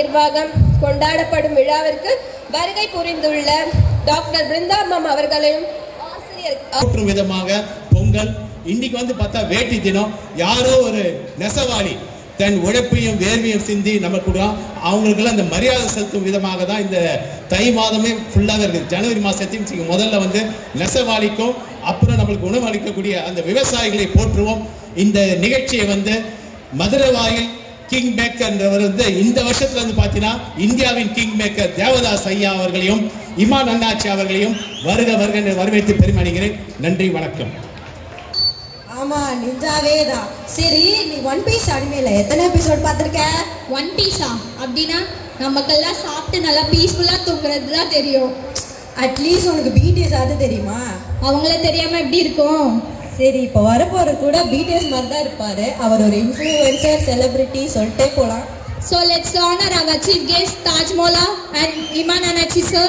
நிர்வாகம் கொண்டாடப்படும் விழாவிற்கு வருகை புரிந்துள்ள டாக்டர் பிருந்தா மேம் அவர்களையும் ஆசிரியர் விதமாக பொங்கல் இன்னைக்கு வந்து பார்த்தா வேட்டி தினம். யாரோ ஒரு நெசவாளி தன் உழைப்பையும் வேர்வையும் சிந்தி நமக்கு அவங்களுக்கெல்லாம் அந்த மரியாதை செலுத்தும் விதமாக தான் இந்த தை மாதமே ஃபுல்லாக இருக்குது. ஜனவரி மாதத்தையும் முதல்ல வந்து நெசவாளிக்கும் அப்புறம் நம்மளுக்கு உணவு அளிக்கக்கூடிய அந்த விவசாயிகளை போற்றுவோம். இந்த நிகழ்ச்சியை வந்து மதுரவாயில் கிங் மேக்கர்ன்றவர் வந்து இந்த வருஷத்துல வந்து பார்த்தீங்கன்னா இந்தியாவின் கிங் மேக்கர் தேவதாஸ் ஐயா அவர்களையும் இமான் அண்ணாச்சி அவர்களையும் வருக வருக என்று வரவேற்று பெருமணிகிறேன். நன்றி, வணக்கம். ஆமா, நிஜாவே தான். சரி, நீ ஒன் பீஸ் அனிமேல எத்தனை எபிசோட் பார்த்திருக்க? ஒன் பீஸா? அப்படின்னா நமக்கெல்லாம் சாப்பிட்டு நல்லா பீஸ்ஃபுல்லா தூங்குறது தான் தெரியும். அட்லீஸ்ட் உனக்கு பிடிஎஸ் அது தெரியுமா? அவங்களே தெரியாம எப்படி இருக்கும்? சரி, இப்போ வரப்போற கூட பிடிஎஸ் மாதிரி தான் இருப்பாரு. அவர் ஒரு இன்ஃப்ளூயன்சர், செலிபிரிட்டி சொல்லிட்டே போலாம். So let's honor our chief guest Taj Molla and Iman Anachi sir.